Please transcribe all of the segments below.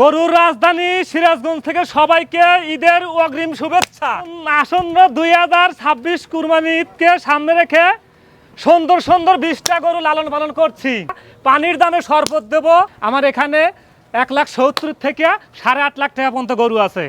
গরুর রাজধানী সিরাজগঞ্জ থেকে সবাইকে ঈদের অগ্রিম শুভেচ্ছা। আসন্ন 2026 কুরবানি ঈদকে সামনে রেখে সুন্দর সুন্দর 20টা গরু লালন পালন করছি। পানির দামে শরবত দেব। আমার এখানে 1,70,000 থেকে 8.5 লাখ টাকা পর্যন্ত গরু আছে।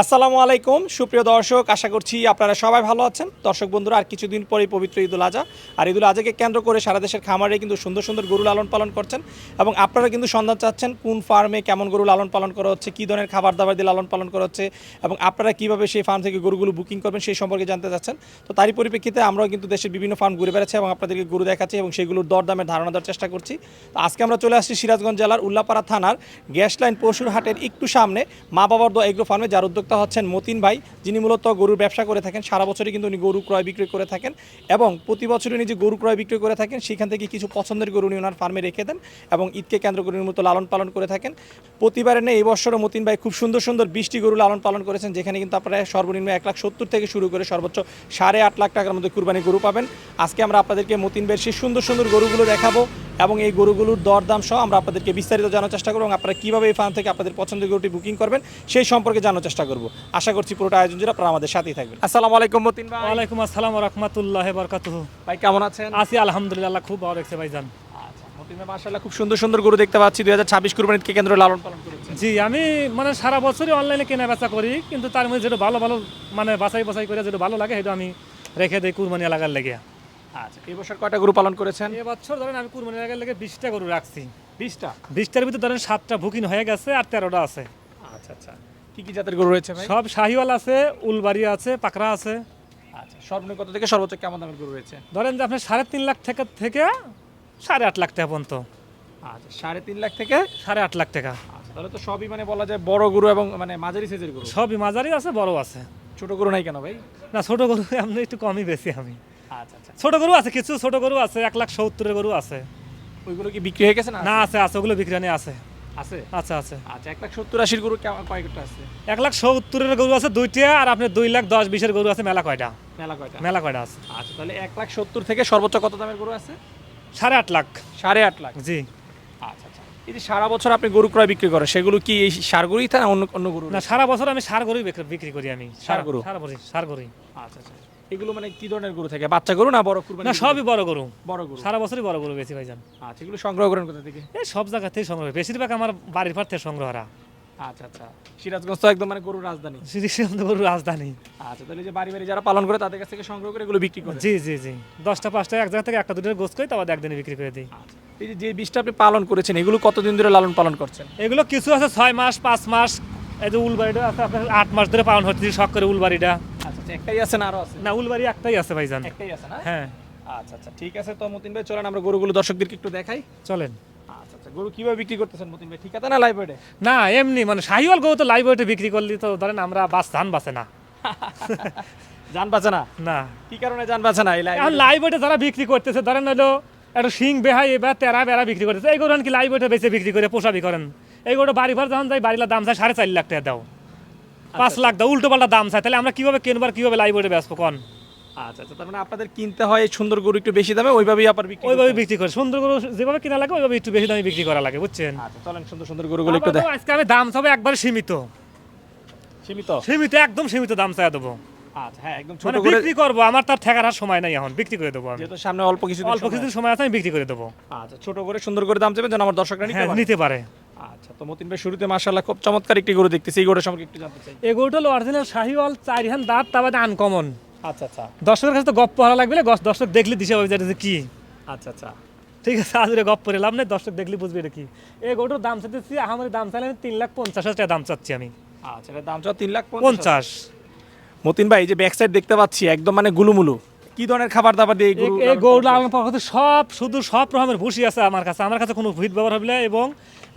আসসালামু আলাইকুম সুপ্রিয় দর্শক, আশা করছি আপনারা সবাই ভালো আছেন। দর্শক বন্ধুরা, আর কিছুদিন পরেই পবিত্র ঈদুল আজহা, আর ঈদুল আজহাকে কেন্দ্র করে সারা দেশের খামারে কিন্তু সুন্দর সুন্দর গরু লালন পালন করছেন এবং আপনারা কিন্তু সন্ধান চাচ্ছেন কোন ফার্মে কেমন গরু লালন পালন করা হচ্ছে, কী ধরনের খাবার দাবার দিয়ে লালন পালন করা হচ্ছে এবং আপনারা কীভাবে সেই ফার্ম থেকে গরুগুলো বুকিং করবেন সেই সম্পর্কে জানতে চাচ্ছেন। তো তারই পরিপ্রেক্ষিতে আমরাও কিন্তু দেশের বিভিন্ন ফার্ম ঘুরে বেড়াচ্ছি এবং আপনাদেরকে গরু দেখাচ্ছি এবং সেগুলোর দরদামের ধারণা দেওয়ার চেষ্টা করছি। তো আজকে আমরা চলে আসছি সিরাজগঞ্জ জেলার উল্লাপাড়া থানার গ্যাস লাইন পশুর হাটের একটু সামনে মা বাবার দোয়া এগ্রো ফার্মে, যার উদ্যোক্তা হচ্ছেন মতিন ভাই, যিনি মূলত গরুর ব্যবসা করে থাকেন। সারা বছরই কিন্তু উনি গরু ক্রয় বিক্রয় করে থাকেন এবং প্রতি বছরই উনি যে গরু ক্রয় বিক্রয় করে থাকেন সেখান থেকে কিছু পছন্দের গরু উনি ওনার ফার্মে রেখে দেন এবং ঈদকে কেন্দ্র করে মতো লালন পালন করে থাকেন। প্রতিবারে নেই, এই বছরও মতিন ভাই খুব সুন্দর সুন্দর 20টি গরু লালন পালন করেছেন, যেখানে কিন্তু আপনারা সর্বনিম্ন 1,70,000 থেকে শুরু করে সর্বোচ্চ 8.5 লাখ টাকার মধ্যে কুরবানি গরু পাবেন। আজকে আমরা আপনাদেরকে মতিন ভাইয়ের সেই সুন্দর সুন্দর গরুগুলো দেখাবো এবং এই গরুগুলোর দরদাম সহ আমরা আপনাদেরকে বিস্তারিত জানার চেষ্টা করবো এবং আপনারা কীভাবে এই ফার্ম থেকে আপনাদের পছন্দের গরুটি বুকিং করবেন সেই সম্পর্কে জানার চেষ্টা করবো। আশা করছি পুরোটা আয়োজন জুড়ে আপনারা আমাদের সাথেই থাকবেন। আসসালামু আলাইকুম মতিন ভাই। ওয়ালাইকুম আসসালাম ওয়া রাহমাতুল্লাহি ওয়া বারাকাতুহু। ভাই কেমন আছেন? আছি আলহামদুলিল্লাহ, খুব ভালো লাগছে ভাইজান। আচ্ছা, মতিন ভাই মাশাআল্লাহ খুব সুন্দর সুন্দর গরু দেখতে পাচ্ছি। 2026 কুরবানিকে কেন্দ্র লালন পালন করেছেন। জি, আমি মানে সারা বছরই অনলাইনে কেনা বেচা করি, কিন্তু তার মধ্যে যেটা ভালো ভালো মানে বাছাই করে যেটা ভালো লাগে সেটা আমি রেখে দিই কুরবানি লাগার লেগে। আচ্ছা, এই বছর কয়টা গরু পালন করেছেন? এবছর ধরেন আমি কুরবানি লাগার লেগে 20টা গরু রাখছি। 20টার ভিতরে ধরেন 7টা বুকিং হয়ে গেছে আর 13টা আছে। আচ্ছা আচ্ছা, কি কি জাতের গরু রয়েছে ভাই? সব শাহিওয়াল আছে, উলবাড়ি আছে, পাকড়া আছে। আচ্ছা, সর্বনিম্ন কত থেকে সর্বোচ্চ কেমন দামের গরু রয়েছে? ধরেন যে আপনার 3.5 লাখ থেকে 8.5 লাখ টাকা পর্যন্ত। আচ্ছা, 3.5 লাখ থেকে 8.5 লাখ টাকা। আচ্ছা, তাহলে তো সবই মানে বলা যায় বড় গরু এবং মানে মাঝারি সাইজের গরু। সবই মাঝারি আছে, বড় আছে। ছোট গরু নাই কেন ভাই? না, ছোট গরু এমনি একটু কমই বেশি আমি। আচ্ছা আচ্ছা, ছোট গরু আছে, কিছু ছোট গরু আছে, 1,70,000 গরু আছে। ওইগুলো কি বিক্রি হয়ে গেছে না? না, আছে আছে, ওগুলো বিক্রি নেই, আছে আছে। আচ্ছা আছে। আচ্ছা, 1,70,000 গরু কয়টা আছে? 1,70,000 গরু আছে 2টা, আর আপনার 2,10,20 গরু আছে মেলা কয়টা। মেলা কয়টা আছে। আচ্ছা, তাহলে 1,70,000 থেকে সর্বোচ্চ কত দামের গরু আছে? 8.5 লাখ। 8.5 লাখ। জি। আচ্ছা আচ্ছা, এই যে সারা বছর আপনি গরু ক্রয় বিক্রি করেন, সেগুলো কি এই সার গরুই থাকে না অন্য অন্য গরু? না, সারা বছর আমি সার গরুই বিক্রি করি আমি। ষাঁড় গরু? সার গরুই। আচ্ছা আচ্ছা, এগুলো মানে কি ধরনের গরু থাকে? বাচ্চা গরু না বড় কুরবানি? না, সবই বড় গরু। বড় গরু। সারা বছরই বড় গরু বেশি ভাইজান। আচ্ছা, এগুলো সংগ্রহ করেন কোথা থেকে? এই সব জায়গা থেকে সংগ্রহ, বেশিরভাগ আমার বাড়ির পার থেকে সংগ্রহরা। আচ্ছা আচ্ছা, সিরাজগঞ্জ তো একদম মানে গরুর রাজধানী। সিরিয়াসলি গরুর রাজধানী। আচ্ছা, তাহলে যে বাড়ি বাড়ি যারা পালন করে তাদের কাছ থেকে সংগ্রহ করে এগুলো বিক্রি করে? জি জি জি, 10টা 5টা এক জায়গা থেকে একটা দুটোর গোছ করি, তারপর একদিনে বিক্রি করে দিই। আচ্ছা, এই যে 20টা আপনি পালন করেছেন, এগুলো কতদিন ধরে লালন পালন করছেন? এগুলো কিছু আছে 6 মাস 5 মাস, এই যে উলবাড়িটা আছে আপনার 8 মাস ধরে পালন হচ্ছে শখ করে উলবাড়িটা। আচ্ছা আচ্ছা, একটাই আছে না আরো আছে? না, উলবাড়ি একটাই আছে ভাইজান। একটাই আছে না? হ্যাঁ। আচ্ছা আচ্ছা, ঠিক আছে। তো মতিন ভাই চলেন আমরা গরুগুলো দর্শকদেরকে একটু দেখাই। চলেন। আচ্ছা আচ্ছা, গরু কিভাবে বিক্রি করতেছেন মতিন ভাই? ঠিকাতে না লাইভ ওয়েটে? না, এমনি মানে শাহিওয়াল গরু তো লাইভ ওয়েটে বিক্রি করলি তো ধরেন আমরা ধান বাঁচে না। জান বাঁচে না? না, কি কারণে জান বাঁচে না? এই এখন লাইভ ওয়েটে যারা বিক্রি করতেছে ধরেন হলো একটা শিং বেহাই এবার তেরা বেড়া বিক্রি করতেছে, এই গরু কি লাইভ ওয়েটে বেঁচে বিক্রি করে পোষাবি করেন? এই গরু বাড়ি ঘর যখন যাই বাড়ির দাম চাই 4.5 লাখ টাকা দাও, 5 লাখ দাও, উল্টো পাল্টা দাম চাই, তাহলে আমরা কিভাবে কিনবার কিভাবে লাইভ ওয়েটে বেচবো কোন? আচ্ছা আচ্ছা, তার মানে আপনাদের কিনতে হয় এই সুন্দর গরু একটু বেশি দামে, ওইভাবেই আপনার বিক্রি ওইভাবে করতে হয়। বিক্রি করে সুন্দর গরু যেভাবে কিনা লাগে ওইভাবে একটু বেশি দামে বিক্রি করা লাগে, বুঝছেন? আচ্ছা, চলেন সুন্দর সুন্দর গরুগুলো একটু আবার আজকে আমি দাম চাবো একবার সীমিত, সীমিত। একদম সীমিত দাম চাই দেবো। আচ্ছা, হ্যাঁ, একদম ছোট মানে করে। বিক্রি করবো, আমার তার ঠেকার আর সময় নাই, এখন বিক্রি করে দেবো আমি। যেহেতু সামনে অল্প কিছু অল্প কিছুদিন সময় আছে, আমি বিক্রি করে দেবো। আচ্ছা, ছোট করে সুন্দর করে দাম চাইবেন যেন আমার দর্শকরা নিতে হ্যাঁ, পারে। নিতে পারে। আচ্ছা, তো মতিন ভাই শুরুতে মাশাআল্লাহ খুব চমৎকার একটি গরু দেখতেছি, এই গরুর সম্পর্কে একটু জানতে চাই। এই গরুটা হলো অরিজিনাল শাহিওয়াল, 4 হান দাঁত, তারপরে আনকমন। আচ্ছা আচ্ছা দর্শকের কাছে তো গপ্প হারা লাগবে, দর্শক দেখলে দিশে পাবে যে এটা কি। আচ্ছা আচ্ছা, ঠিক আছে, আজকে গপ্প করে লাভ নেই, দর্শক দেখলে বুঝবে এটা কি। এই গরুটার দাম চাচ্ছি, আমার দাম চাইলে আমি 3,50,000 টাকা দাম চাচ্ছি আমি। আচ্ছা, এর দাম চাও 3,50,000। 50। মতিন ভাই, এই যে ব্যাক সাইড দেখতে পাচ্ছি একদম মানে গুলুমুলু, কি ধরনের খাবার দাবার দিয়ে এই গরু লালন পালন করতে সব রকমের ভুসি আছে আমার কাছে কোনো ভিট ব্যবহার হবে না। এবং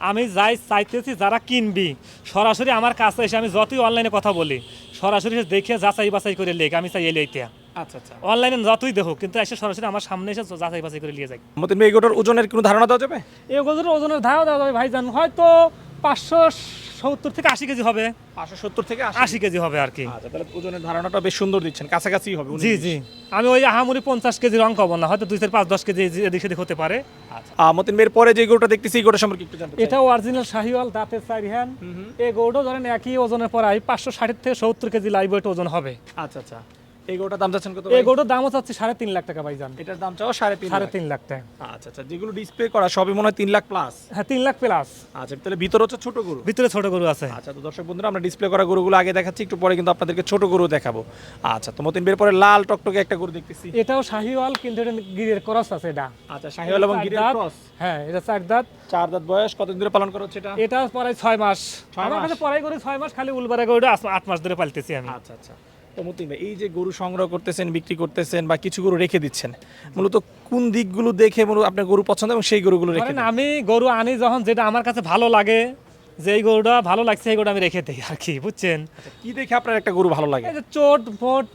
আমি যাই চাইতেছি যারা কিনবি সরাসরি আমার কাছে এসে, আমি যতই অনলাইনে কথা বলি সরাসরি এসে দেখে যাচাই বাছাই করে লেখ, আমি চাই এলে আচ্ছা আচ্ছা। অনলাইনে যতই দেখো কিন্তু এসে সরাসরি আমার সামনে এসে যাচাই বাছাই করে নিয়ে যাই। মতিন ভাই এই গরুটার ওজনের কোনো ধারণা দেওয়া যাবে? এই গরুর ওজনের ধারণা দেওয়া যাবে ভাইজান, হয়তো 570 থেকে 80 কেজি হবে। 570 থেকে 80 কেজি হবে আর কি। আচ্ছা, তাহলে ওজনের ধারণাটা বেশ সুন্দর দিচ্ছেন, কাছাকাছি হবে। জি জি, আমি ওই আহামরি 50 কেজি রং কব না, হয়তো 2 থেকে 5-10 কেজি এদিক সেদিক হতে পারে। আচ্ছা, মতিন ভাইয়ের পরে যে গরুটা দেখতেছি এই গরুটা সম্পর্কে একটু জানতে চাই। এটা অরিজিনাল শাহিওয়াল, দাঁতের 4 হ্যান। এই গরুটা ধরেন একই ওজনের পড়ায় 560 থেকে 70 কেজি লাইভ ওয়েট ওজন হবে। আচ্ছা আচ্ছা, এই গরুটার দাম চাচ্ছেন কত? এই গরুটার দামও চাচ্ছি 3.5 লাখ টাকা ভাইজান। এটার দাম চাও 3.5 লাখ। 3.5 লাখ টাকা। আচ্ছা আচ্ছা, যেগুলো ডিসপ্লে করা সবই মনে হয় 3 লাখ প্লাস। হ্যাঁ 3 লাখ প্লাস। আচ্ছা, তাহলে ভিতর হচ্ছে ছোট গরু, ভিতরে ছোট গরু আছে। আচ্ছা। তো দর্শক বন্ধুরা, আমরা ডিসপ্লে করা গরুগুলো আগে দেখাচ্ছি, একটু পরে কিন্তু আপনাদেরকে ছোট গরু দেখাবো। আচ্ছা, তো মতিন ভাইয়ের পরে লাল টকটকে একটা গরু দেখতেছি। এটাও শাহিওয়াল কিন্তু এটা গিরের ক্রস আছে এটা। আচ্ছা, শাহিওয়াল এবং গিরের ক্রস। হ্যাঁ, এটা 4 দাঁত। 4 দাঁত বয়স, কতদিন ধরে পালন করা হচ্ছে এটা? এটা পড়ায় 6 মাস। 6 আমার মাস? কাছে পড়াই গরু 6 মাস, খালি উলবারে গরুটা 8 মাস ধরে পালতেছি আমি। আচ্ছা আচ্ছা। তো মতিন ভাই, এই যে গরু সংগ্রহ করতেছেন, বিক্রি করতেছেন বা কিছু গরু রেখে দিচ্ছেন, মূলত কোন দিকগুলো দেখে মূলত আপনার গরু পছন্দ এবং সেই গরুগুলো রেখে ধরেন দেন? আমি গরু আনি যখন, যেটা আমার কাছে ভালো লাগে, যে এই গরুটা ভালো লাগছে এই গরুটা আমি রেখে দিই আর কি, বুঝছেন? আচ্ছা, কি দেখে আপনার একটা গরু ভালো লাগে? এই যে চোট ফোট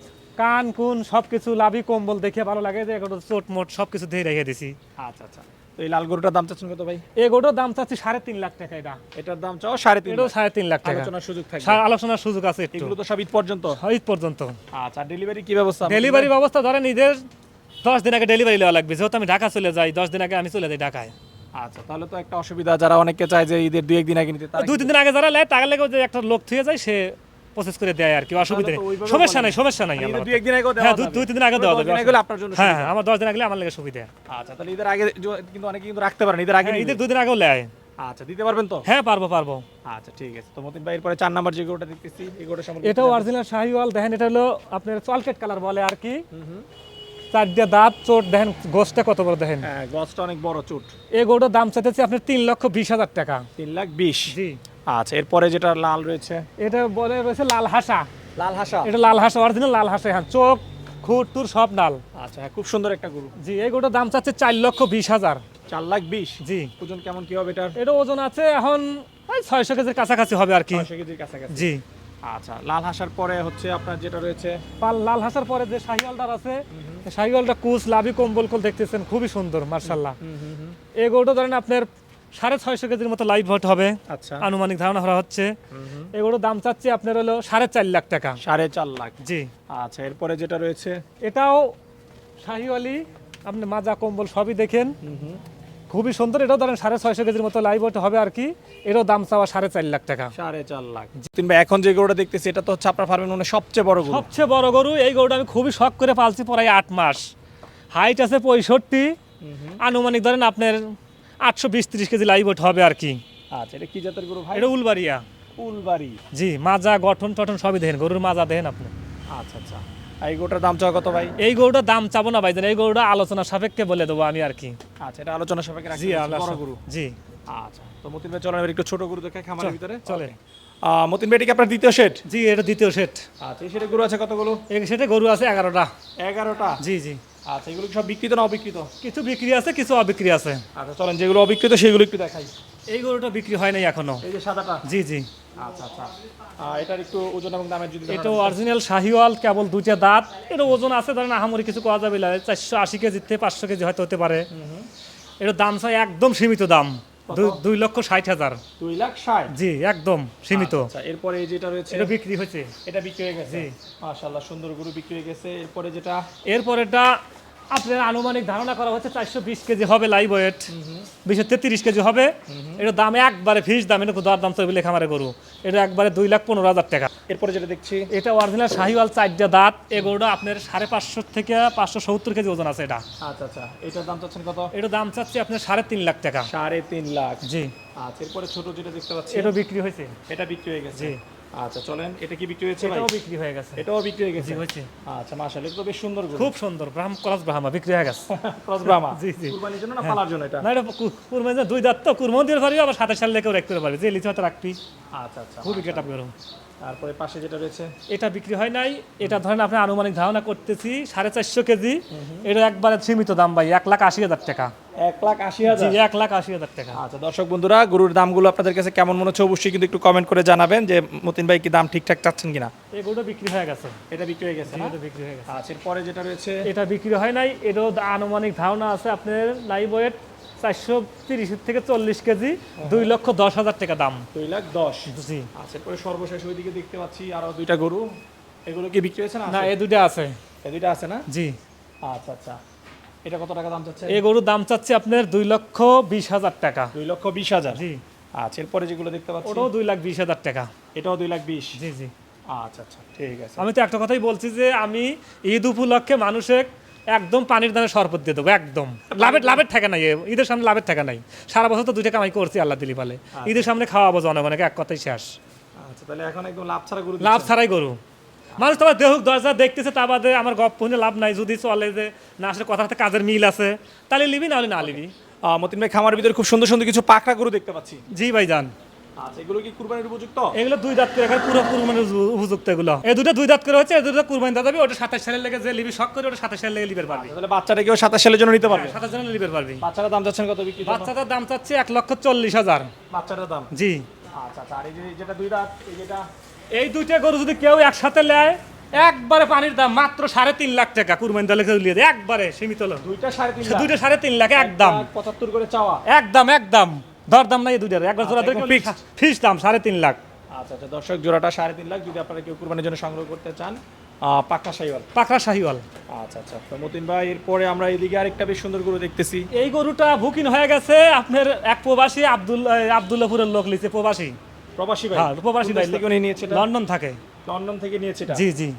কান কুন সবকিছু লাভি কম্বল দেখে ভালো লাগে, যে গরুটা চোট মোট সবকিছু দিয়ে রেখে দিছি। আচ্ছা আচ্ছা। তো এই লাল গরুটার দাম চাচ্ছেন কত ভাই? এই গরুটার দাম চাচ্ছি 3.5 লাখ টাকা। এটার দাম চাও 3.5 এটাও লাখ। 3.5 লাখ টাকা। আলোচনার সুযোগ থাকবে? আলোচনার সুযোগ আছে একটু। এগুলো তো সব ঈদ পর্যন্ত? ঈদ পর্যন্ত। আচ্ছা, ডেলিভারি কি ব্যবস্থা? ডেলিভারি ব্যবস্থা ধরেন ঈদের 10 দিন আগে ডেলিভারি নেওয়া লাগবে, যেহেতু আমি ঢাকা চলে যাই, 10 দিন আগে আমি চলে যাই ঢাকায়। আচ্ছা, তাহলে তো একটা অসুবিধা, যারা অনেকে চায় যে ঈদের 2-1 দিন আগে নিতে, তারা 2-3 দিন আগে যারা নেয় তার লেগে যে একটা লোক থুয়ে যায়, সে প্রসেস করে দেয় আর কি, অসুবিধা নেই, সমস্যা নাই ঈদের 2-1 দিন আগেও দেওয়া হ্যাঁ, যাবে? 2-3 দিন আগে দেওয়া যাবে। এগুলো আপনার জন্য হ্যাঁ, সুবিধা। আমার 10 দিন আগে আমার লাগে সুবিধা। আচ্ছা, তাহলে ঈদের আগে কিন্তু অনেকে কিন্তু রাখতে পারেন, ঈদের আগে হ্যাঁ, ঈদের নিবে। 2 দিন আগেও নেয়। আচ্ছা, দিতে পারবেন তো? হ্যাঁ, পারবো। আচ্ছা, ঠিক আছে। তো মতিন ভাই, এরপরে 4 নাম্বার যে গরুটা দেখতেছি, এই গরুটা সম্পর্কে এটাও অরিজিনাল শাহিওয়াল, দেখেন এটা হলো আপনার চলকেট কালার বলে আর কি। 4টা দাঁত, চোট দেখেন, গোছটা কত বড় দেখেন। হ্যাঁ, গছটা অনেক বড়, চুট। এই গরুটার দাম চাইতেছি আপনার 3,20,000 টাকা। 3,20,000। জি। আচ্ছা, এরপরে যেটা লাল রয়েছে, এটা বলে রয়েছে লাল হাসা। লাল হাসা। এটা লাল হাসা, অরিজিনাল লাল হাসা। হ্যাঁ, চোখ খুঁট টুর সব লাল। আচ্ছা, হ্যাঁ, খুব সুন্দর একটা গরু। জি, এই গরুটার দাম চাচ্ছে 4,20,000। 4,20,000। জি। ওজন কেমন কি হবে এটার? এটা ওজন আছে এখন 600 কেজির কাছাকাছি হবে আর কি। 600 কেজির কাছাকাছি। জি। আচ্ছা, লাল হাসার পরে হচ্ছে আপনার যেটা রয়েছে, লাল হাসার পরে যে শাহিওয়ালটার আছে, শাহিওয়ালটা কুচ লাভি কম্বল দেখতেছেন, খুবই সুন্দর মার্শাল্লাহ। এই গরুটা ধরেন আপনার 650 কেজির মতো লাইভ ওয়েট হবে, আচ্ছা, আনুমানিক ধারণা করা হচ্ছে। এই গরুর দাম চাচ্ছি আপনার হলো 4.5 লাখ টাকা। 4.5 লাখ। জি। আচ্ছা, এরপরে যেটা রয়েছে, এটাও শাহিওয়ালি, আপনি মাজা কম্বল সবই দেখেন, খুবই সুন্দর। এটাও ধরেন 650 কেজির মতো লাইভ ওয়েট হবে আর কি। এটাও দাম চাওয়া 4.5 লাখ টাকা। 4.5 লাখ। তিনবার এখন যে গরুটা দেখতেছি, এটা তো হচ্ছে আপনার ফার্মের মনে হয় সবচেয়ে বড় গরু। সবচেয়ে বড় গরু। এই গরুটা আমি খুবই শখ করে পালছি প্রায় 8 মাস। হাইট আছে 65, আনুমানিক ধরেন আপনার 820-30 কেজি লাইভ ওয়েট হবে আর কি। আচ্ছা, এটা কি জাতের গরু ভাই? এটা উলবাড়িয়া। ফুলবাড়ি। জি, মাজা গঠন টঠন সবই দেখেন, গরুর মাজা দেখেন আপনি। আচ্ছা আচ্ছা। আর এই গরুটার দাম চাও কত ভাই? এই গরুটার দাম চাবো না ভাইজান, এই গরুটা আলোচনা সাপেক্ষে বলে দেবো আমি আর কি। আচ্ছা, এটা আলোচনা সাপেক্ষে জি, রাখছি, বড় গরু। জি। আচ্ছা, তো মতিন ভাই চলেন এবার একটু ছোট গরু দেখে খামারের ভিতরে চলে। মতিন ভাই, এটা কি আপনার দ্বিতীয় সেট? জি, এটা দ্বিতীয় সেট। আচ্ছা, এই সেটে গরু আছে কতগুলো? এই সেটে গরু আছে 11টা। 11টা। জি জি। আচ্ছা, এগুলো কি সব বিক্রিত না অবিকৃত? কিছু বিক্রি আছে, কিছু অবিক্রি আছে। আচ্ছা, চলেন যেগুলো অবিকৃত সেগুলো একটু দেখাই। এই গরুটা বিক্রি হয় নাই এখনো। এই যে সাদাটা। জি জি। আচ্ছা আচ্ছা। এটার একটু ওজন এবং দামের যদি এটা অরিজিনাল শাহিওয়াল, কেবল 2টা দাঁত। এর ওজন আছে ধরেন আহামরি কিছু কোয়া যাবে না, 480 কেজি থেকে 500 কেজি হয়তো হতে পারে। এর দাম চাই একদম সীমিত দাম, 2,60,000। 2,60,000। জি, একদম সীমিত। আচ্ছা, এরপরে এই যেটা রয়েছে, এটা বিক্রি হয়েছে। এটা বিক্রি হয়ে গেছে। জি। মাশাআল্লাহ, সুন্দর গরু বিক্রি হয়ে গেছে। এরপরে যেটা, এরপরেরটা আপনার আনুমানিক ধারণা করা হচ্ছে 420 কেজি হবে লাইভ ওয়েট, 233 কেজি হবে। এটার দাম একবারে ফিক্স দাম, এটা দর দাম তৈরি খামারে গরু। এটা একবারে 2,15,000 টাকা। এরপরে যেটা দেখছি, এটা অরিজিনাল শাহিওয়াল 4টা দাঁত। এই গরুটা আপনার 550 থেকে 570 কেজি ওজন আছে এটা। আচ্ছা আচ্ছা, এটার দাম চাচ্ছেন কত? এটার দাম চাচ্ছি আপনার 3.5 লাখ টাকা। 3.5 লাখ। জি। আচ্ছা, এরপরে ছোট যেটা দেখতে পাচ্ছি, এটা বিক্রি হয়েছে। এটা বিক্রি হয়ে গেছে। জি। আচ্ছা, চলেন এটা কি বিক্রি হয়েছে ভাই? এটাও বিক্রি হয়ে গেছে। এটাও বিক্রি হয়ে গেছে। জি, হয়েছে। আচ্ছা, মাশাআল্লাহ, এটা তো বেশ সুন্দর গরু। খুব সুন্দর, ক্রস ব্রাহ্মা বিক্রি হয়ে গেছে। ক্রস ব্রাহ্মা। জি জি। কুরবানির জন্য না পালার জন্য এটা? না, এটা কুরবানি 2 দাঁত তো, কুরবানি দিতে পারবি, আবার 27 সাল লেকেও রাখতে পারবি, যে লিচু হয়তো রাখবি। আচ্ছা আচ্ছা, খুবই গেট আপ গরু। তারপরে পাশে যেটা রয়েছে এটা বিক্রি হয় নাই, এটা ধরেন আপনি আনুমানিক ধারণা করতেছি 450 কেজি। এটা একবারে সীমিত দাম ভাই, 1,80,000 টাকা। 1,80,000। জি, 1,80,000 টাকা। আচ্ছা দর্শক বন্ধুরা, গরুর দামগুলো আপনাদের কাছে কেমন মনে হচ্ছে অবশ্যই কিন্তু একটু কমেন্ট করে জানাবেন যে মতিন ভাই কি দাম ঠিকঠাক চাচ্ছেন কিনা। এই গরুটা বিক্রি হয়ে গেছে। এটা বিক্রি হয়ে গেছে জি, না? এটা বিক্রি হয়ে গেছে। আচ্ছা, এরপরে যেটা রয়েছে এটা বিক্রি হয় নাই, এটাও আনুমানিক ধারণা আছে আপনার লাইভ ওয়েট 430 থেকে 40 কেজি, 2,10,000 টাকা দাম। 2,10,000। জি। আচ্ছা, এরপরে সর্বশেষ ওইদিকে দেখতে পাচ্ছি আরো দুইটা গরু, এগুলো কি বিক্রি হয়েছে না? না, এই দুটো আছে। এই দুইটা আছে না? জি। আচ্ছা আচ্ছা, এটা কত টাকা দাম চাচ্ছে? এই গরুর দাম চাচ্ছে আপনার 2,20,000 টাকা। 2,20,000। জি। আচ্ছা, এরপরে যেগুলো দেখতে পাচ্ছি ওটাও 2,20,000 টাকা। এটাও 2,20,000। জি জি। আচ্ছা আচ্ছা, ঠিক আছে। আমি তো একটা কথাই বলছি যে আমি ঈদ উপলক্ষে মানুষের একদম পানির দামে শরবত দিয়ে দেবো, একদম লাভের টাকা নাই। ঈদের সামনে লাভের টাকা নাই, সারা বছর তো 2 টাকা কামাই করছি আল্লাহ দিলি পালে। ঈদের সামনে খাওয়াবো জনগণকে, এক কথাই শেষ। আচ্ছা, তাহলে এখন একদম লাভ ছাড়া গরু লাভ দিচ্ছেন? ছাড়াই গরু। মানুষ তোমার দেহুক দরজা দেখতেছে, তা বাদে আমার গপ পৌঁছে লাভ নাই। যদি চলে যে না আসলে কথার সাথে কাজের মিল আছে, তাহলে লিবি, না হলে না লিবি। মতিন ভাই, খামার ভিতরে খুব সুন্দর সুন্দর কিছু পাকড়া গরু দেখতে পাচ্ছি। জি ভাই যান। আচ্ছা, এগুলো কি কুরবানির উপযুক্ত? এগুলো 2 দাঁত করে এখানে পুরো কুরবানির উপযুক্ত। এগুলো এই দুটো 2 দাঁত করে হচ্ছে, এই দুটো কুরবানি দাঁত হবে। ওটা 27 সালের লেগে যে লিবি শখ করে, ওটা 27 সালের লেগে লিবের পারবি। তাহলে বাচ্চাটা কেউ 27 সালের জন্য নিতে পারবে? 27 জনের লিবের পারবি। বাচ্চাটার দাম যাচ্ছেন কত বিক্রি? বাচ্চাটার দাম চাচ্ছে 1,40,000। বাচ্চাটার দাম? জি। আচ্ছা আচ্ছা, আর এই যে যেটা 2 দাঁত, এই যেটা এই দুইটা গরু যদি কেউ একসাথে নেয়, একবারে পানির দাম মাত্র 3.5 লাখ টাকা। কুরবানি দলে কেউ লিয়ে দেয়, একবারে সীমিত লোক। দুইটা 3.5 লাখ? দুইটা 3.5 লাখ একদম। 75 করে চাওয়া? একদম দরদাম নাই এই দুইটার। একবার জোড়া একদম ধরে fixed? ফিক্স দাম 3.5 লাখ। আচ্ছা আচ্ছা, দর্শক জোড়াটা 3.5 লাখ। যদি আপনারা কেউ কুরবানির জন্য সংগ্রহ করতে চান, পাকড়া শাহিওয়াল। পাকড়া শাহিওয়াল। আচ্ছা আচ্ছা, তো মতিন ভাই, এরপরে আমরা এদিকে আরেকটা বেশ সুন্দর গরু দেখতেছি। এই গরুটা বুকিং হয়ে গেছে আপনার এক প্রবাসী আব্দুল্লাহপুরের লোক লিছে। প্রবাসী প্রবাসী ভাই? হ্যাঁ, প্রবাসী ভাই। কোন দেশ থেকে উনি নিয়েছে এটা? লন্ডন থাকে। লন্ডন থেকে নিয়েছে এটা? জি জি।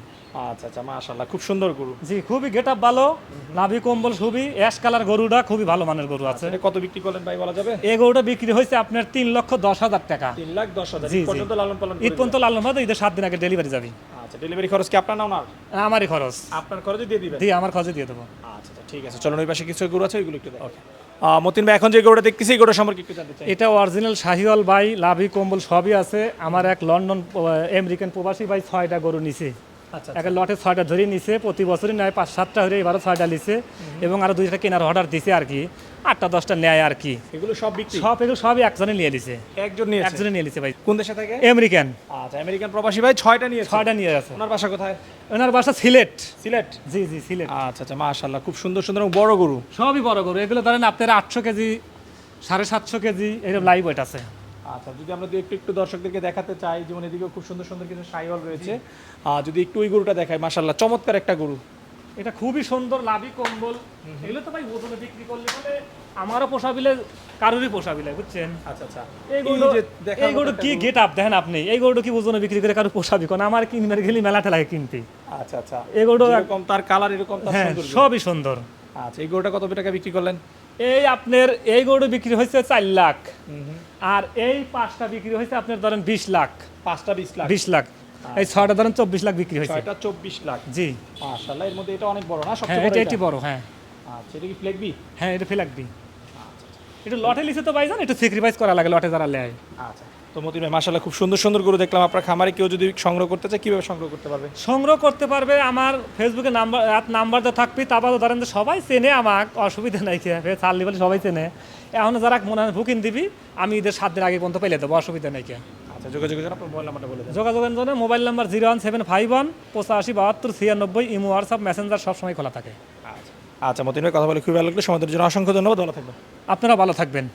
আচ্ছা আচ্ছা, মাশাআল্লাহ, খুব সুন্দর গরু। জি, খুবই গেট আপ ভালো, নাভি কম্বল খুবই অ্যাশ কালার। গরুটা খুবই ভালো মানের গরু আছে। এটা কত বিক্রি করলেন ভাই, বলা যাবে? এই গরুটা বিক্রি হয়েছে আপনার 3,10,000 টাকা। 3,10,000 জি, জি। পর্যন্ত লালন পালন ঈদ পর্যন্ত লালন হবে, ঈদের 7 দিন আগে ডেলিভারি যাবে। আচ্ছা, ডেলিভারি খরচ কি আপনার না ওনার? আমারই খরচ। আপনার খরচে দিয়ে দিবেন? দিয়ে আমার খরচে দিয়ে দেবো। আচ্ছা আচ্ছা, ঠিক আছে। চলুন, ওই পাশে কিছু গরু আছে, ওইগুলো একটু দেখো। মতিন ভাই, এখন যে গরুটা দেখতেছি, এই গরুটা সম্পর্কে একটু জানতে চাই। এটা অরিজিনাল শাহিওয়াল ভাই, লাভি কম্বল সবই আছে। আমার এক লন্ডন আমেরিকান প্রবাসী ভাই 6টা গরু নিছে। আচ্ছা একটা লটে 6টা ধরে নিছে, প্রতি বছরই নেয় 5-7টা হলে, এবারও 6টা নিছে। এবং আরো 2টা কেনার অর্ডার দিছে আর কি, 8টা-10টা নেয় আর কি। এগুলো সব বিক্রি? এগুলো সবই একজনে নিয়ে নিছে। একজন নিয়েছে? একজনে নিয়ে নিছে ভাই। কোন দেশে থাকে? আমেরিকান। আচ্ছা, আমেরিকান প্রবাসী ভাই 6টা নিয়েছে? 6টা নিয়ে গেছে। ওনার বাসা কোথায়? ওনার বাসা সিলেট। সিলেট? জি জি, সিলেট। আচ্ছা আচ্ছা, মাশাআল্লাহ, খুব সুন্দর সুন্দর এবং বড় গরু। সবই বড় গরু। এগুলো ধরেন আপনার 800 কেজি, 750 কেজি এরকম লাইভ ওয়েট আছে। আচ্ছা, যদি আমরা একটু একটু দর্শকদেরকে দেখাতে চাই, যেমন এদিকেও খুব সুন্দর সুন্দর কিছু শাহিওয়াল রয়েছে। যদি একটু ওই গরুটা দেখাই, মাশাআল্লাহ, চমৎকার একটা গরু। এটা খুবই সুন্দর, লাভি কম্বল। এগুলো তো ভাই ওজনে বিক্রি করলে বলে আমারও পোষাবিলে, কারোরই পোষাবিলে, বুঝছেন? আচ্ছা আচ্ছা, এই গরু কি গেট আপ দেখেন আপনি। এই গরুটা কি ওজনে বিক্রি করে কারো পোষাবি কোন? আমার কিনবার গেলে মেলা ঠেলায় কিনতে। আচ্ছা আচ্ছা, এই গরুটা এরকম তার কালার, এরকম তার হ্যাঁ, সৌন্দর্য। সবই সুন্দর। আচ্ছা, এই গরুটা কত টাকা বিক্রি করলেন? এই আপনার এই গরু বিক্রি হয়েছে 4 লাখ। আর এই 5টা বিক্রি হয়েছে আপনার ধরেন 20 লাখ। 5টা 20 লাখ? 20 লাখ। এই 6টা ধরেন 24 লাখ বিক্রি হয়েছে। 6টা 24 লাখ? জি। মাশাআল্লাহ, এর মধ্যে এটা অনেক বড় না? হ্যাঁ, সবচেয়ে বড় এটি বড়। হ্যাঁ। আচ্ছা, এটা কি ফ্লেগবি? হ্যাঁ, এটা ফেলাকবি। একটু লটে লিখে তো ভাইজান একটু স্যাক্রিফাইস করা লাগে লটে যারা নেয়। আচ্ছা, তো মতিন ভাই, মাশাআল্লাহ, খুব সুন্দর সুন্দর গরু দেখলাম আপনার খামারে। কেউ যদি সংগ্রহ করতে চায়, কিভাবে সংগ্রহ করতে পারবে? সংগ্রহ করতে পারবে আমার ফেসবুকে নাম্বারটা থাকবি। তারপর ধরেন যে সবাই চেনে আমাকে, অসুবিধা নাই। চার্লি বলে সবাই চেনে। এখন যারা মনে হয় বুকিং দিবি, আমি ঈদের 7 দিন আগে পর্যন্ত পেলে দেবো, অসুবিধা নাই। আচ্ছা, যোগাযোগের জন্য আপনার মোবাইল নাম্বারটা বলে দেন। যোগাযোগের জন্য mobile number 01751 85 72 96। Imo, WhatsApp, Messenger সবসময় খোলা থাকে। আচ্ছা, মতিন ভাই, কথা বলে খুবই ভালো লাগলো। সময়ের জন্য অসংখ্য ধন্যবাদ। ভালো থাকবেন। আপনারা ভালো থাকবেন।